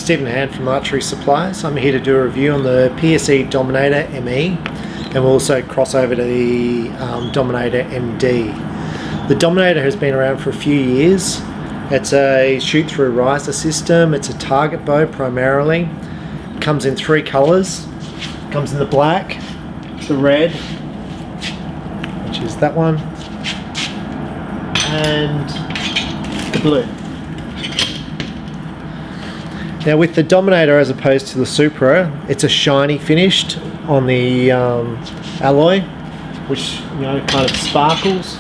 Stephen Hann from Archery Supplies. I'm here to do a review on the PSE Dominator ME, and we'll also cross over to the Dominator MD. The Dominator has been around for a few years. It's a shoot-through riser system. It's a target bow primarily. It comes in three colours. It comes in the black, the red, which is that one, and the blue. Now with the Dominator, as opposed to the Supra, it's a shiny finished on the alloy, which kind of sparkles.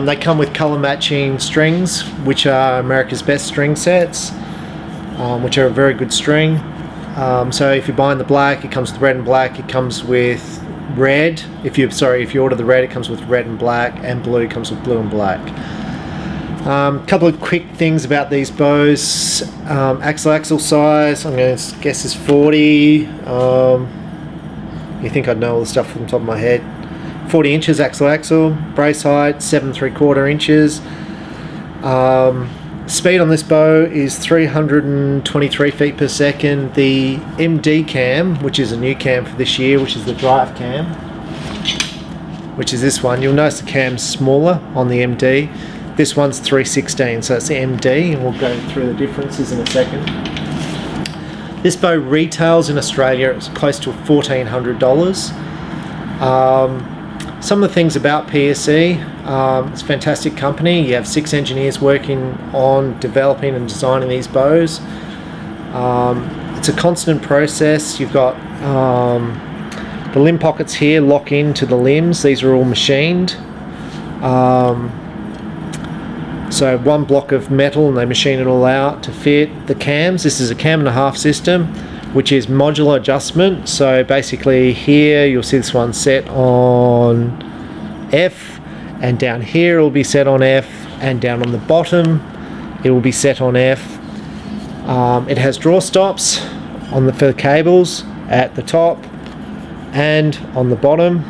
They come with colour matching strings, which are America's best string sets, which are a very good string. So if you're buying the black, it comes with red and black. It comes with red. If you order the red, it comes with red and black, and blue comes with blue and black. Couple of quick things about these bows. Axle size, I'm going to guess is 40. You think I'd know all the stuff from the top of my head. 40 inches axle. Brace height 7 3/4 inches. Speed on this bow is 323 feet per second. The MD cam, which is a new cam for this year, which is the drive cam, which is this one. You'll notice the cam's smaller on the MD. This one's 316, so it's the MD, and we'll go through the differences in a second. This bow retails in Australia at close to $1,400. Some of the things about PSE, it's a fantastic company. You have 6 engineers working on developing and designing these bows. It's a constant process. You've got the limb pockets here lock into the limbs. These are all machined. So one block of metal, and they machine it all out to fit the cams. This is a 1.5 cam system, which is modular adjustment. So basically here you'll see this one set on F, and down here it will be set on F, and down on the bottom it will be set on F. It has draw stops for the cables at the top and on the bottom.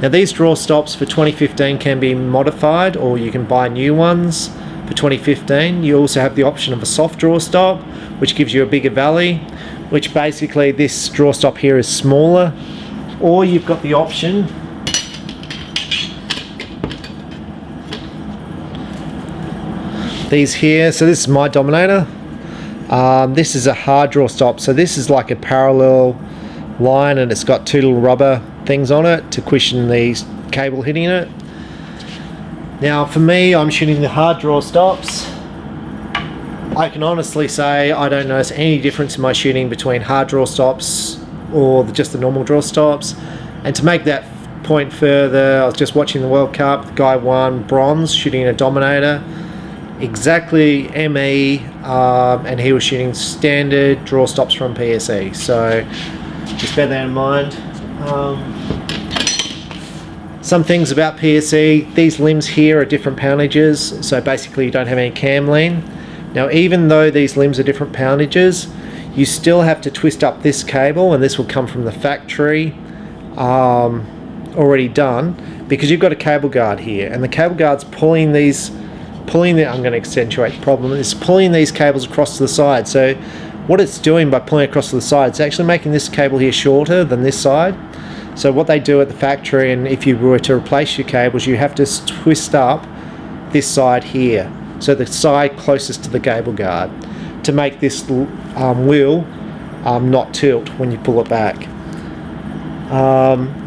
Now these draw stops for 2015 can be modified, or you can buy new ones for 2015. You also have the option of a soft draw stop, which gives you a bigger valley, which basically this draw stop here is smaller. Or you've got the option these here. So this is my Dominator. This is a hard draw stop, so this is like a parallel line, and it's got 2 little rubber things on it to cushion the cable hitting it. Now for me, I'm shooting the hard draw stops. I can honestly say I don't notice any difference in my shooting between hard draw stops or just the normal draw stops. And to make that point further, I was just watching the World Cup. The guy won bronze shooting a Dominator, exactly ME, and he was shooting standard draw stops from PSE. So just bear that in mind. Some things about PSE, these limbs here are different poundages, so basically you don't have any cam lean. Now even though these limbs are different poundages, you still have to twist up this cable, and this will come from the factory already done, because you've got a cable guard here, and the cable guard's I'm going to accentuate the problem, it's pulling these cables across to the side. So what it's doing by pulling across to the side, it's actually making this cable here shorter than this side. So what they do at the factory, and if you were to replace your cables, you have to twist up this side here, so the side closest to the cable guard, to make this wheel not tilt when you pull it back.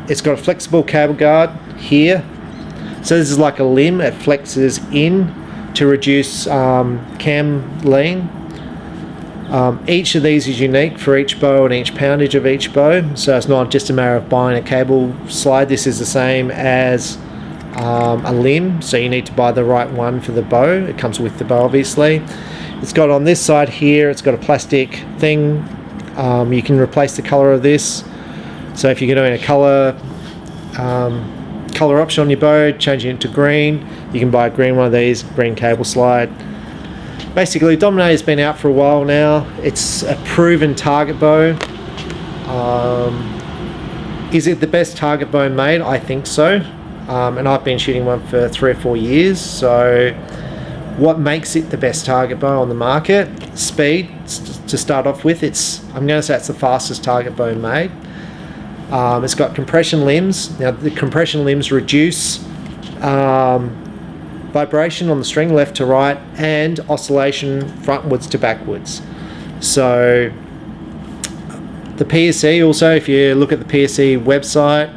It's got a flexible cable guard here, so this is like a limb. It flexes in to reduce cam lean. Each of these is unique for each bow and each poundage of each bow, so it's not just a matter of buying a cable slide. This is the same as a limb, so you need to buy the right one for the bow. It comes with the bow, obviously. It's got on this side here, it's got a plastic thing. You can replace the color of this, so if you're doing a color option on your bow, changing it to green, you can buy a green one of these, green cable slide. Basically, Dominator's been out for a while now. It's a proven target bow. Is it the best target bow made? I think so. And I've been shooting one for 3 or 4 years. So What makes it the best target bow on the market? Speed, to start off with. I'm going to say it's the fastest target bow made. It's got compression limbs. Now the compression limbs reduce vibration on the string left to right and oscillation frontwards to backwards. So the PSE also, if you look at the PSE website,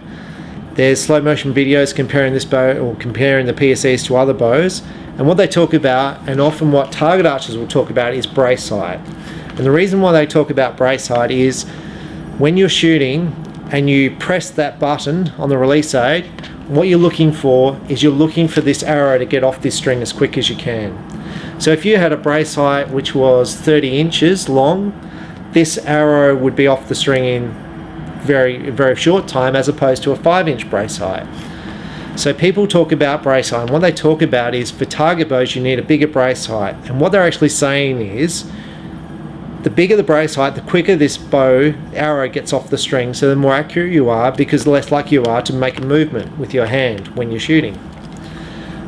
there's slow motion videos comparing this bow, or comparing the PSEs to other bows, and what they talk about, and often what target archers will talk about, is brace height. And the reason why they talk about brace height is when you're shooting and you press that button on the release aid, what you're looking for is you're looking for this arrow to get off this string as quick as you can. So if you had a brace height which was 30 inches long, this arrow would be off the string in very short time, as opposed to a 5-inch brace height. So people talk about brace height, and what they talk about is for target bows you need a bigger brace height, and what they're actually saying is the bigger the brace height, the quicker this bow arrow gets off the string, so the more accurate you are, because the less likely you are to make a movement with your hand when you're shooting.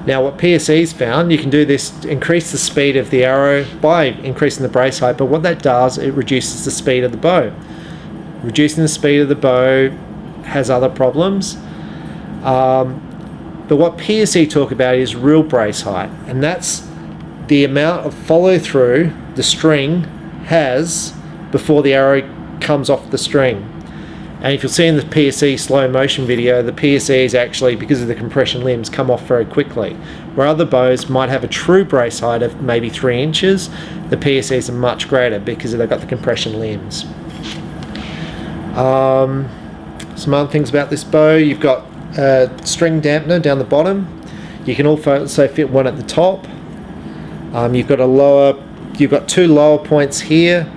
Now what PSE's found, you can do this, increase the speed of the arrow by increasing the brace height, but what that does, it reduces the speed of the bow. Reducing the speed of the bow has other problems. But what PSE talk about is real brace height, and that's the amount of follow through the string has before the arrow comes off the string. And if you'll see in the PSE slow motion video, the PSEs actually, because of the compression limbs, come off very quickly. Where other bows might have a true brace height of maybe 3 inches, the PSEs are much greater because they've got the compression limbs. Some other things about this bow, you've got a string dampener down the bottom. You can also fit one at the top. You've got 2 lower points here,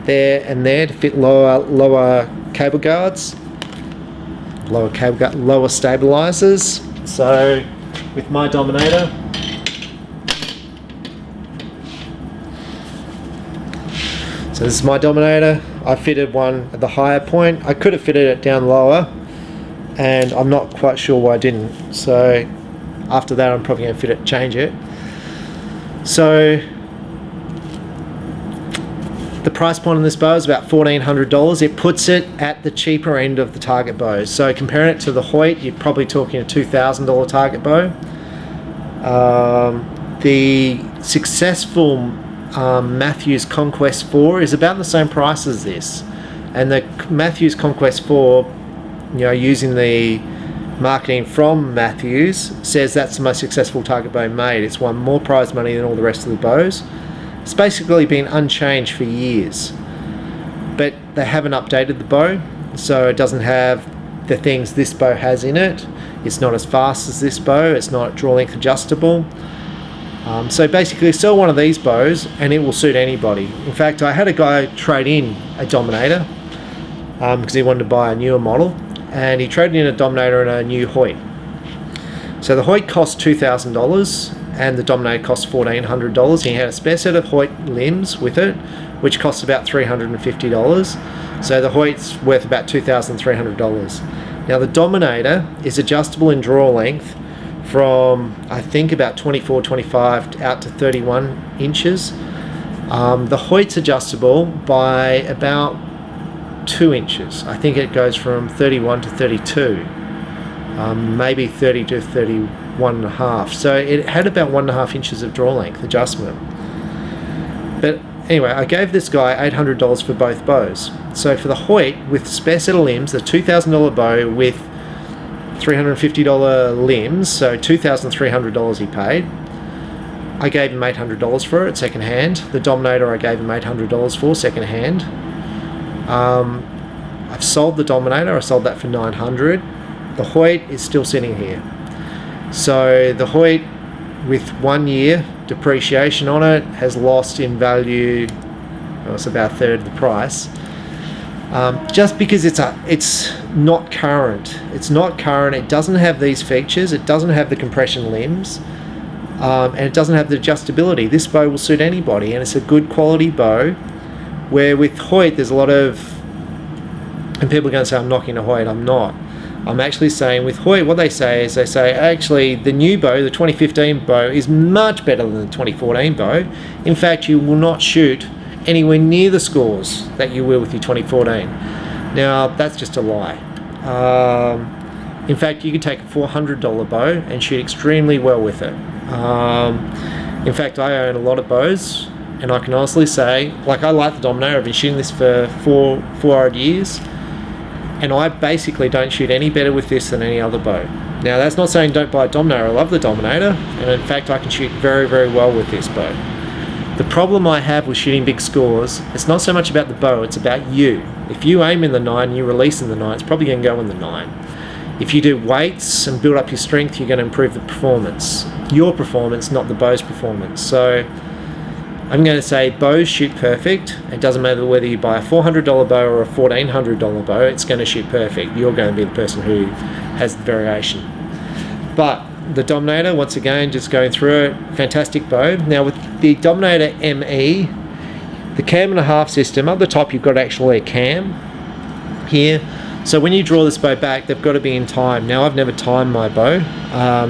there and there to fit lower cable guards, lower stabilizers. So with my Dominator, so this is my Dominator. I fitted one at the higher point. I could have fitted it down lower, and I'm not quite sure why I didn't. So after that I'm probably going to change it. So the price point on this bow is about $1,400. It puts it at the cheaper end of the target bows. So comparing it to the Hoyt, you're probably talking a $2,000 target bow. The successful Matthews Conquest 4 is about the same price as this, and the Matthews Conquest 4, using the marketing from Matthews, says that's the most successful target bow made. It's won more prize money than all the rest of the bows. It's basically been unchanged for years, but they haven't updated the bow, so it doesn't have the things this bow has in it. It's not as fast as this bow, it's not draw length adjustable. So basically sell one of these bows and it will suit anybody. In fact, I had a guy trade in a Dominator because he wanted to buy a newer model, and he traded in a Dominator and a new Hoyt. So the Hoyt cost $2,000 and the Dominator cost $1,400. He had a spare set of Hoyt limbs with it, which cost about $350. So the Hoyt's worth about $2,300. Now the Dominator is adjustable in draw length from, I think, about 24, 25 out to 31 inches. The Hoyt's adjustable by about 2 inches. I think it goes from 31 to 32, maybe 30 to 31 and a half. So it had about 1.5 inches of draw length adjustment. But anyway, I gave this guy $800 for both bows. So for the Hoyt with spare set of limbs, the $2,000 bow with $350 limbs, so $2,300 he paid. I gave him $800 for it second hand. The Dominator I gave him $800 for second hand. I've sold the Dominator. I sold that for $900. The Hoyt is still sitting here. So the Hoyt, with 1 year depreciation on it, has lost in value. Well, it's about a third of the price. Just because it's not current. It's not current. It doesn't have these features. It doesn't have the compression limbs, and it doesn't have the adjustability. This bow will suit anybody, and it's a good quality bow. Where with Hoyt, there's a lot of, and people are going to say I'm knocking a Hoyt. I'm not. I'm actually saying with Hoyt, what they say is actually the new bow, the 2015 bow, is much better than the 2014 bow. In fact, you will not shoot anywhere near the scores that you will with your 2014. Now, that's just a lie. In fact, you could take a $400 bow and shoot extremely well with it. In fact, I own a lot of bows, and I can honestly say, like, I like the Dominator. I've been shooting this for four odd years, and I basically don't shoot any better with this than any other bow. Now, that's not saying don't buy a Dominator. I love the Dominator, and in fact, I can shoot very, very well with this bow. The problem I have with shooting big scores, it's not so much about the bow, it's about you. If you aim in the 9, you release in the 9, it's probably going to go in the 9. If you do weights and build up your strength, you're going to improve the performance. Your performance, not the bow's performance. So I'm going to say bows shoot perfect. It doesn't matter whether you buy a $400 bow or a $1,400 bow, it's going to shoot perfect. You're going to be the person who has the variation. But the Dominator, once again, just going through it, fantastic bow. Now with the Dominator ME, the cam and a half system, at the top you've got actually a cam here. So when you draw this bow back, they've got to be in time. Now, I've never timed my bow.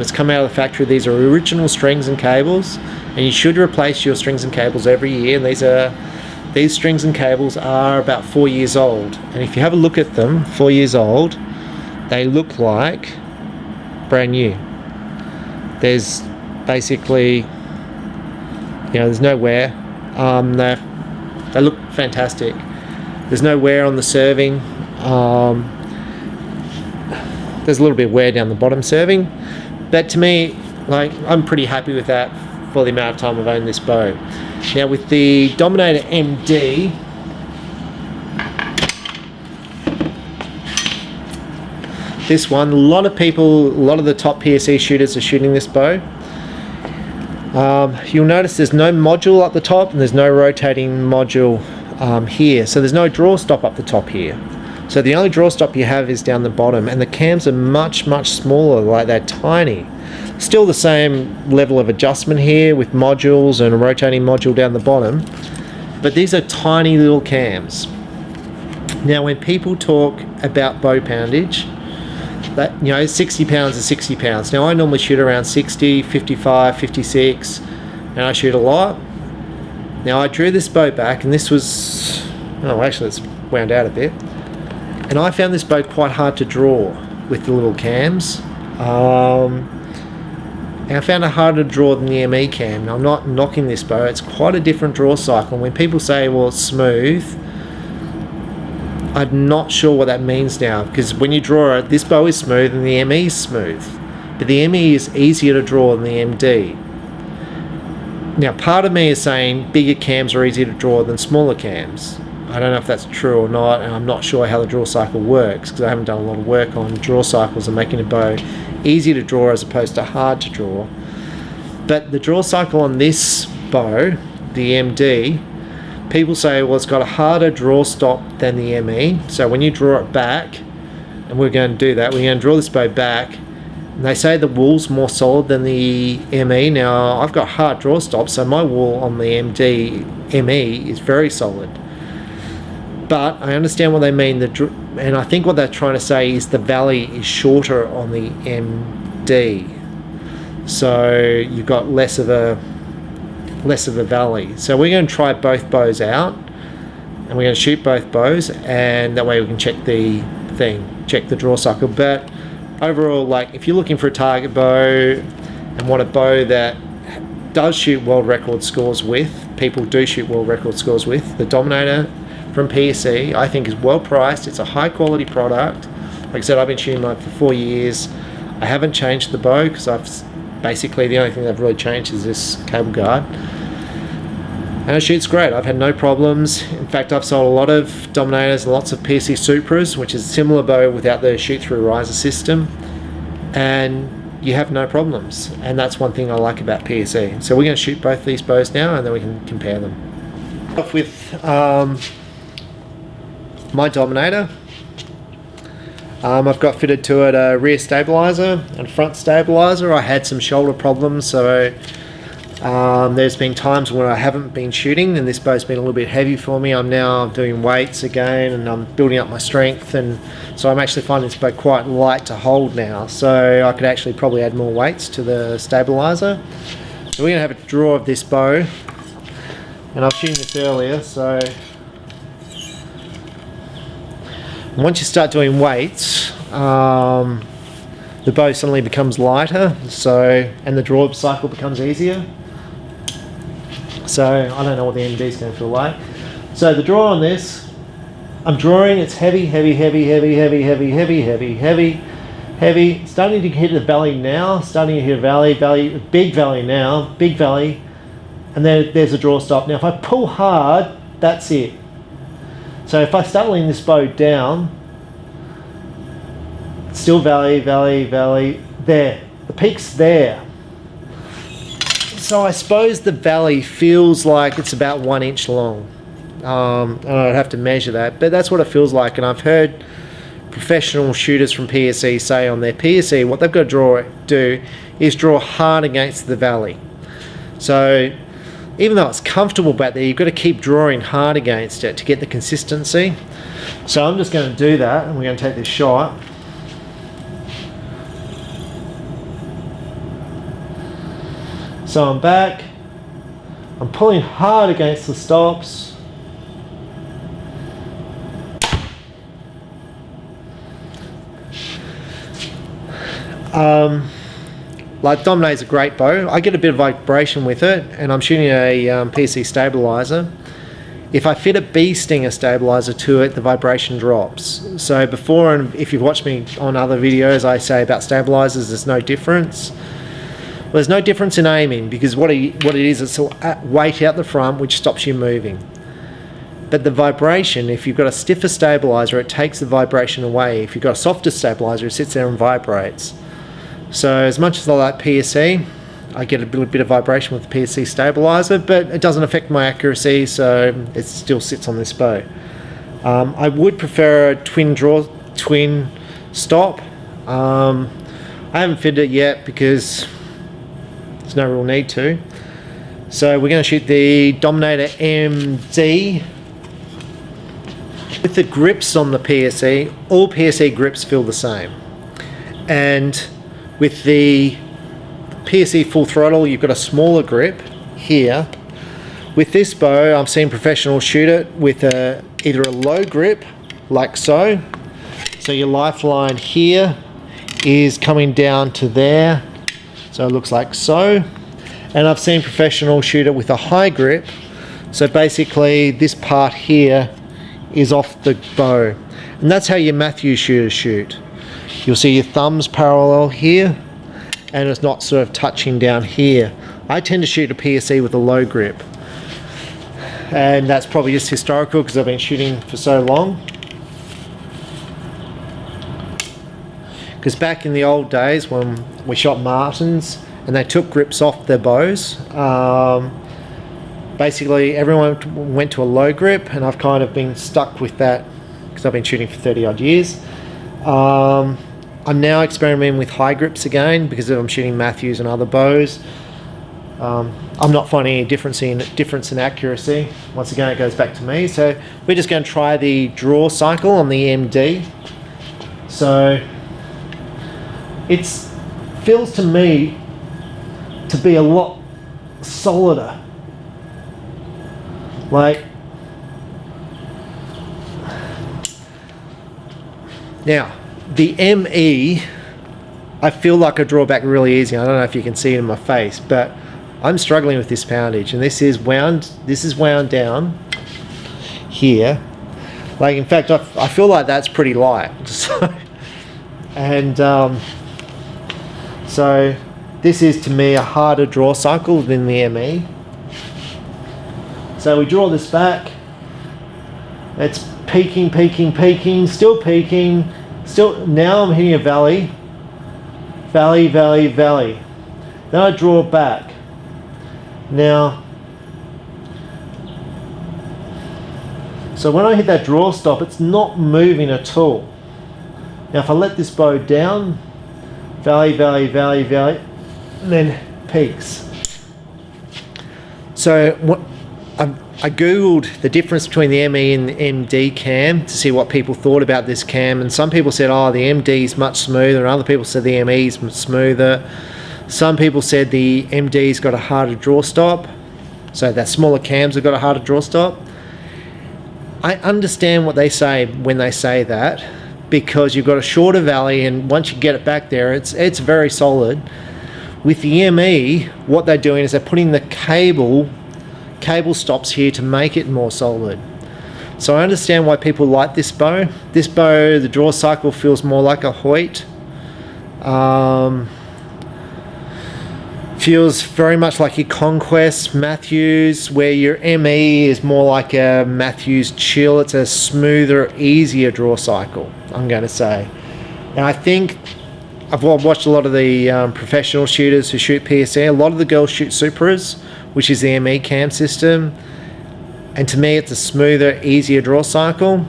It's come out of the factory. These are original strings and cables, and you should replace your strings and cables every year. And these strings and cables are about 4 years old. And if you have a look at them, 4 years old, they look like brand new. There's basically, there's no wear. They look fantastic. There's no wear on the serving. There's a little bit of wear down the bottom serving, but to me, like, I'm pretty happy with that for the amount of time I've owned this bow. Now with the Dominator MD, this one, a lot of the top PSE shooters are shooting this bow. You'll notice there's no module up the top and there's no rotating module here, so there's no draw stop up the top here. So the only draw stop you have is down the bottom, and the cams are much, much smaller, like they're tiny. Still the same level of adjustment here with modules and a rotating module down the bottom, but these are tiny little cams. Now when people talk about bow poundage, that 60 pounds is 60 pounds. Now I normally shoot around 60, 55, 56, and I shoot a lot. Now I drew this bow back, and this was, actually it's wound out a bit. And I found this bow quite hard to draw with the little cams. And I found it harder to draw than the ME cam. Now, I'm not knocking this bow, it's quite a different draw cycle. When people say, well, it's smooth, I'm not sure what that means now, because when you draw it, this bow is smooth and the ME is smooth. But the ME is easier to draw than the MD. Now, part of me is saying bigger cams are easier to draw than smaller cams. I don't know if that's true or not, and I'm not sure how the draw cycle works because I haven't done a lot of work on draw cycles and making a bow easy to draw as opposed to hard to draw. But the draw cycle on this bow, the MD, people say, well, it's got a harder draw stop than the ME. So when you draw it back, and we're going to do that, we're going to draw this bow back, and they say the wool's more solid than the ME. Now, I've got hard draw stops, so my wool on the ME is very solid. But I understand what they mean, and I think what they're trying to say is the valley is shorter on the MD, so you've got less of a valley. So we're going to try both bows out, and we're going to shoot both bows, and that way we can check the draw cycle. But overall, like, if you're looking for a target bow and want a bow that does shoot world record scores with, people do shoot world record scores with, the Dominator from PSE, I think, is well priced. It's a high quality product. Like I said, I've been shooting mine for 4 years. I haven't changed the bow because basically the only thing I've really changed is this cable guard, and it shoots great. I've had no problems. In fact, I've sold a lot of Dominators and lots of PSE Supras, which is a similar bow without the shoot through riser system, and you have no problems, and that's one thing I like about PSE. So we're going to shoot both these bows now, and then we can compare them. Off with my Dominator. I've got fitted to it a rear stabilizer and front stabilizer. I had some shoulder problems, so There's been times when I haven't been shooting and this bow's been a little bit heavy for me. I'm now doing weights again and I'm building up my strength, and so I'm actually finding this bow quite light to hold now, so I could actually probably add more weights to the stabilizer. So we're going to have a draw of this bow, and I was shooting this earlier, so once you start doing weights, the bow suddenly becomes lighter, and the draw cycle becomes easier. So I don't know what the MD is going to feel like. So the draw on this, I'm drawing, it's heavy, heavy, heavy, heavy, heavy, heavy, heavy, heavy, heavy, heavy. Starting to hit the valley now, starting to hit a valley, big valley now, big valley, and then there's a draw stop. Now if I pull hard, that's it. So if I start letting this bow down, still valley, valley, valley, there. The peak's there. So I suppose the valley feels like it's about 1 inch long. And I'd have to measure that, but that's what it feels like. And I've heard professional shooters from PSE say on their PSE, what they've got to do is draw hard against the valley. So even though it's comfortable back there, you've got to keep drawing hard against it to get the consistency. So I'm just going to do that, and we're going to take this shot. So I'm back, I'm pulling hard against the stops. Like Dominator is a great bow. I get a bit of vibration with it, and I'm shooting a PSE stabilizer. If I fit a bee stinger stabilizer to it, the vibration drops. So before, and if you've watched me on other videos, I say about stabilizers, there's no difference. Well, there's no difference in aiming, because what it is, it's a weight out the front which stops you moving. But the vibration, if you've got a stiffer stabilizer, it takes the vibration away. If you've got a softer stabilizer, it sits there and vibrates. So as much as I like PSE, I get a little bit of vibration with the PSE stabilizer, but it doesn't affect my accuracy, so it still sits on this bow. I would prefer a twin stop. I haven't fitted it yet because there's no real need to. So we're going to shoot the Dominator MD. With the grips on the PSE, all PSE grips feel the same. And with the PSE full throttle, you've got a smaller grip here. With this bow, I've seen professionals shoot it with either a low grip, like so. So your lifeline here is coming down to there. So it looks like so. And I've seen professionals shoot it with a high grip. So basically this part here is off the bow. And that's how your Matthews shooters shoot. You'll see your thumbs parallel here, and it's not sort of touching down here. I tend to shoot a PSE with a low grip. And that's probably just historical because I've been shooting for so long. Because back in the old days when we shot martins and they took grips off their bows, basically everyone went to a low grip, and I've kind of been stuck with that because I've been shooting for 30 odd years. I'm now experimenting with high grips again because I'm shooting Matthews and other bows. I'm not finding any difference in accuracy. Once again, it goes back to me. So we're just going to try the draw cycle on the MD. So it feels to me to be a lot solider. Like, now the ME, I feel like I draw back really easy. I don't know if you can see it in my face, but I'm struggling with this poundage, and this is wound down here. Like, in fact, I feel like that's pretty light. So, and so this is to me a harder draw cycle than the ME. So we draw this back. It's peaking, peaking, peaking, still peaking. Still, now I'm hitting a valley, valley, valley, valley. Then I draw back. Now, so when I hit that draw stop, it's not moving at all. Now if I let this bow down, valley, valley, valley, valley, and then peaks. So what I googled the difference between the ME and the MD cam to see what people thought about this cam, and some people said, oh, the MD is much smoother, and other people said the ME is smoother. Some people said the MD's got a harder draw stop, so that smaller cams have got a harder draw stop. I understand what they say when they say that, because you've got a shorter valley, and once you get it back there, it's very solid. With the ME, what they're doing is they're putting the cable stops here to make it more solid. So I understand why people like this bow. This bow, the draw cycle feels more like a Hoyt. Feels very much like your Conquest Matthews, where your ME is more like a Matthews Chill. It's a smoother, easier draw cycle, I'm going to say. And I think I've watched a lot of the professional shooters who shoot PSE. A lot of the girls shoot Supras, which is the ME cam system. And to me, it's a smoother, easier draw cycle.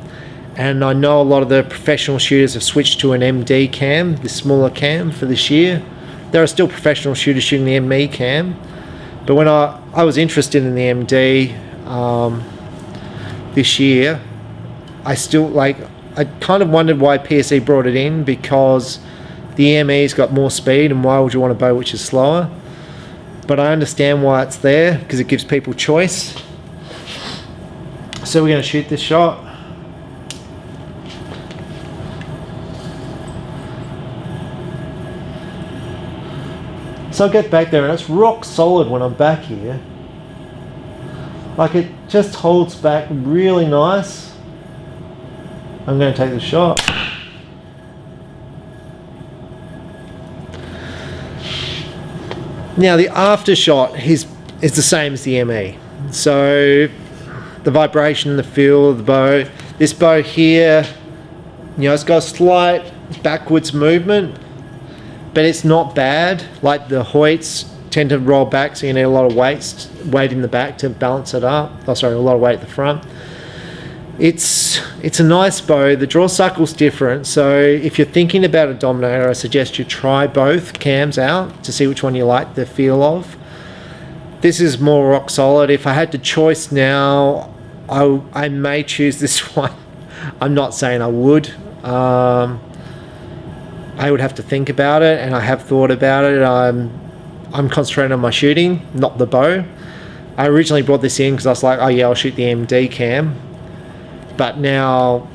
And I know a lot of the professional shooters have switched to an MD cam, the smaller cam, for this year. There are still professional shooters shooting the ME cam. But when I was interested in the MD this year, I kind of wondered why PSE brought it in, because the ME's got more speed, and why would you want a bow which is slower? But I understand why it's there, because it gives people choice. So we're going to shoot this shot. So I get back there and it's rock solid when I'm back here. Like, it just holds back really nice. I'm going to take the shot. Now the after shot is the same as the ME. So the vibration, the feel of the bow. This bow here, you know, it's got a slight backwards movement, but it's not bad. Like the Hoyts tend to roll back, so you need a lot of weight in the back to balance it up. Oh, sorry, a lot of weight at the front. It's a nice bow. The draw cycle's different, so if you're thinking about a Dominator, I suggest you try both cams out to see which one you like the feel of. This is more rock solid. If I had to choice now, I may choose this one. I'm not saying I would. I would have to think about it, and I have thought about it. I'm concentrating on my shooting, not the bow. I originally brought this in because I was like, oh yeah, I'll shoot the MD cam. But now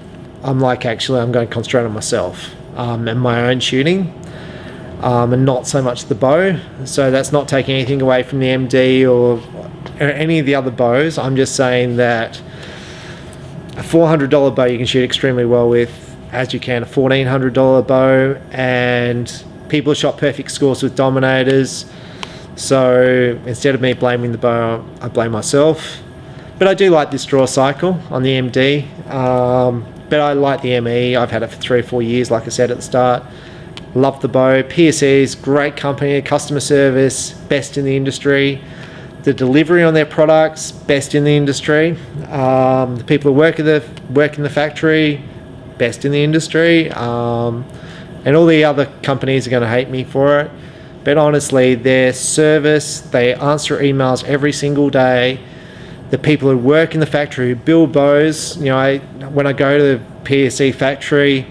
I'm like, actually, I'm going to concentrate on myself and my own shooting, and not so much the bow. So that's not taking anything away from the MD or any of the other bows. I'm just saying that a $400 bow you can shoot extremely well with, as you can a $1,400 bow, and people have shot perfect scores with Dominators. So instead of me blaming the bow, I blame myself. But I do like this draw cycle on the MD, but I like the ME. I've had it for 3 or 4 years, like I said at the start. Love the bow. PSE is great company, customer service, best in the industry. The delivery on their products, best in the industry. The people who work in the factory, best in the industry. And all the other companies are going to hate me for it. But honestly, their service, they answer emails every single day. The people who work in the factory, who build bows, you know, when I go to the PSE factory,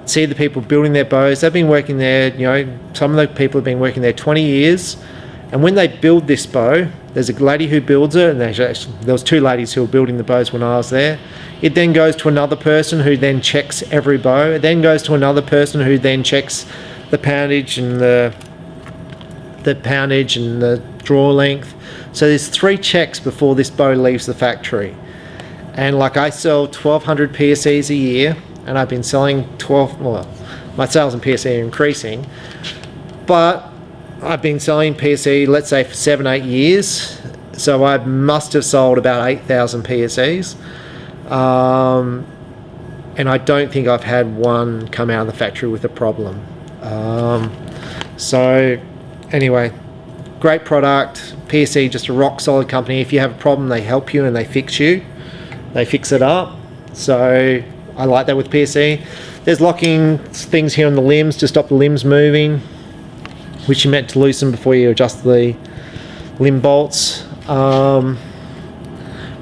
see the people building their bows, they've been working there, you know, some of the people have been working there 20 years. And when they build this bow, there's a lady who builds it, and there was 2 ladies who were building the bows when I was there. It then goes to another person who then checks every bow. It then goes to another person who then checks the poundage and the draw length. So there's 3 checks before this bow leaves the factory. And like, I sell 1,200 PSEs a year, and I've been selling my sales in PSE are increasing, but I've been selling PSE, let's say, for 7-8 years. So I must have sold about 8,000 PSEs. And I don't think I've had one come out of the factory with a problem. So anyway, great product. PSE, just a rock solid company. If you have a problem, they help you and they fix you. They fix it up. So I like that with PSE. There's locking things here on the limbs to stop the limbs moving, which you meant to loosen before you adjust the limb bolts.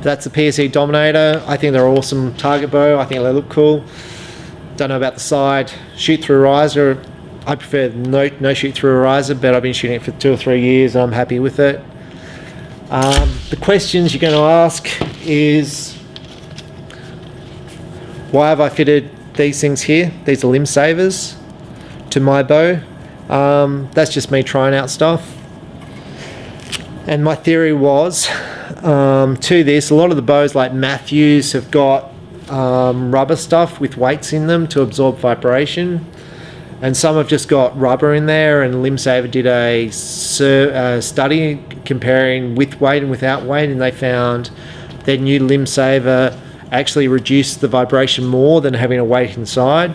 That's the PSE Dominator. I think they're an awesome target bow. I think they look cool. Don't know about the side shoot through riser. I prefer no shoot through a riser, but I've been shooting it for 2 or 3 years and I'm happy with it. The questions you're going to ask is, why have I fitted these things here? These are limb savers to my bow. That's just me trying out stuff. And my theory was, to this, a lot of the bows like Matthews have got rubber stuff with weights in them to absorb vibration, and some have just got rubber in there. And Limb Saver did a study comparing with weight and without weight, and they found their new Limb Saver actually reduced the vibration more than having a weight inside.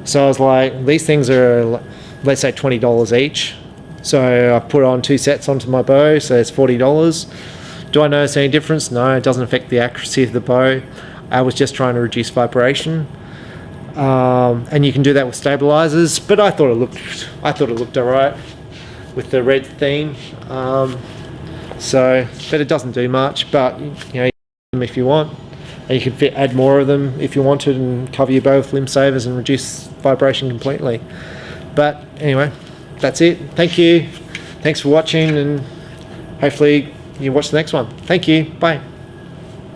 So I was like, these things are, let's say, $20 each. So I put on 2 sets onto my bow, so it's $40. Do I notice any difference? No, it doesn't affect the accuracy of the bow. I was just trying to reduce vibration, and you can do that with stabilizers. But I thought it looked alright with the red theme. But it doesn't do much. But you know, you can them if you want, and you can add more of them if you wanted, and cover your bow with limb savers and reduce vibration completely. But anyway, that's it. Thank you. Thanks for watching, and hopefully you watch the next one. Thank you. Bye.